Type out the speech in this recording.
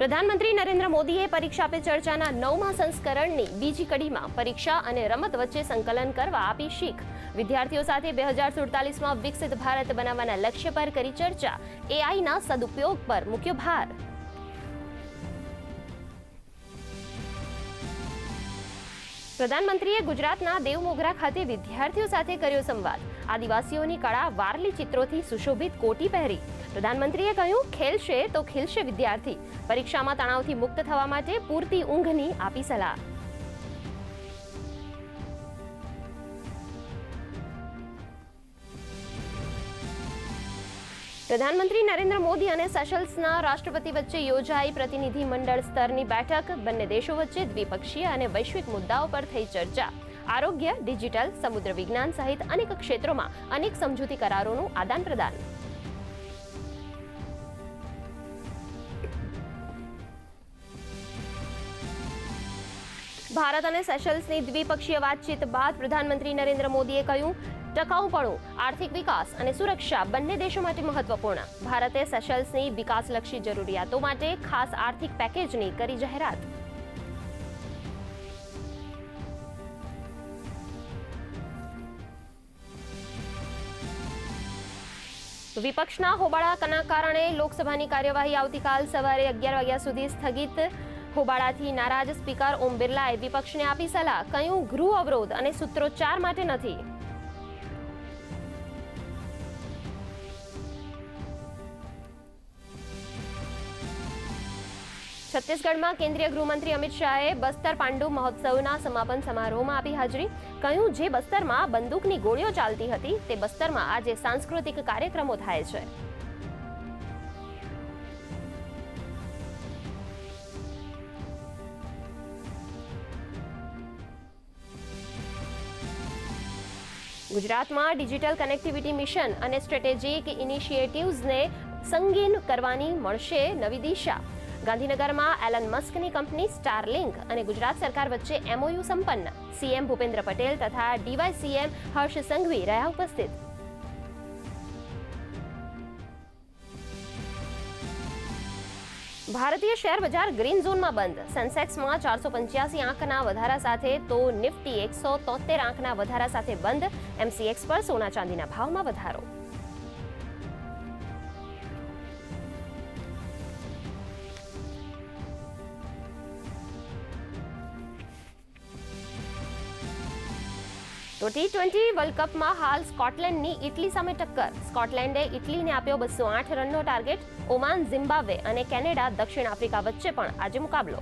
પ્રધાનમંત્રી નરેન્દ્ર મોદીએ પરીક્ષા પે ચર્ચાના 9મા સંસ્કરણની બીજી કડીમાં પરીક્ષા અને રમત વચ્ચે સંકલન કરવા આપી શીખ. વિદ્યાર્થીઓ સાથે 2047માં વિકસિત ભારત બનાવવાના લક્ષ્ય પર કરી ચર્ચા. એઆઈના સદુપયોગ પર મૂક્યો ભાર. પ્રધાનમંત્રીએ ગુજરાતના દેવમોગરા ખાતે વિદ્યાર્થીઓ સાથે કર્યો સંવાદ. આદિવાસીઓની કળા વારલી ચિત્રોથી સુશોભિત કોટી પહેરી. પ્રધાનમંત્રીએ કહ્યું, ખેલશે તો ખીલશે વિદ્યાર્થી. પરીક્ષામાં તણાવથી મુક્ત થવા માટે પૂરતી ઊંઘની આપી સલાહ. પ્રધાનમંત્રી નરેન્દ્ર મોદી અને સેશલ્સના રાષ્ટ્રપતિ વચ્ચે યોજાઈ પ્રતિનિધિ મંડળ સ્તરની બેઠક. બંને દેશો વચ્ચે દ્વિપક્ષીય અને વૈશ્વિક મુદ્દાઓ પર થઈ ચર્ચા. આરોગ્ય, ડિજિટલ, સમુદ્ર વિજ્ઞાન સહિત અનેક ક્ષેત્રોમાં અનેક સમજૂતી કરારોનું આદાન પ્રદાન. ભારત અને સેશલ્સની દ્વિપક્ષીય વાતચીત બાદ પ્રધાનમંત્રી નરેન્દ્ર મોદીએ કહ્યું, ટકાઉપણું, આર્થિક વિકાસ અને સુરક્ષા બંને દેશો માટે મહત્વપૂર્ણ. ભારતે સેશલ્સની વિકાસલક્ષી જરૂરિયાતો માટે ખાસ આર્થિક પેકેજની કરી જાહેરાત. વિપક્ષના હોબાળાના કારણે લોકસભાની કાર્યવાહી આવતીકાલ સવારે 11 વાગ્યા સુધી સ્થગિત. હોબાળાથી નારાજ સ્પીકર ઓમ બિરલાએ વિપક્ષને આપી સલાહ. કહ્યું, ગૃહ અવરોધ અને સૂત્રોચ્ચાર માટે નથી. છત્તીસગઢમાં કેન્દ્રીય ગૃહમંત્રી અમિત શાહે બસ્તર પાંડુ મહોત્સવના સમાપન સમારોહમાં આપી હાજરી. કહ્યું, જે બસ્તરમાં બંદૂકની ગોળીઓ ચાલતી હતી તે બસ્તરમાં આજે સાંસ્કૃતિક કાર્યક્રમો થાય છે. ગુજરાતમાં ડિજિટલ કનેક્ટિવિટી મિશન અને સ્ટ્રેટેજિક ઇનિશિયેટિવ્સને સંગીન કરવાની મળશે નવી દિશા. ગાંધીનગરમાં એલન મસ્કની કંપની સ્ટારલિંક અને ગુજરાત સરકાર વચ્ચે એમઓયુ સંપન્ન. સીએમ ભૂપેન્દ્ર પટેલ તથા ડીવાય હર્ષ સંઘવી રહ્યા ઉપસ્થિત. ભારતીય શેર બજાર ગ્રીન ઝોનમાં બંધ. સેન્સેક્સમાં 485 આંકના વધારા સાથે તો નિફ્ટી 173 આંકના વધારા સાથે બંધ. એમસીએક્સ પર સોના ચાંદીના ભાવમાં વધારો. તો T20 વર્લ્ડ કપમાં હાલ સ્કોટલેન્ડની ઇટલી સામે ટક્કર. સ્કોટલેન્ડે ઇટલીને આપ્યો 208 રનનો ટાર્ગેટ. ઓમાન, ઝિમ્બાબ્વે અને કેનેડા, દક્ષિણ આફ્રિકા વચ્ચે પણ આજે મુકાબલો.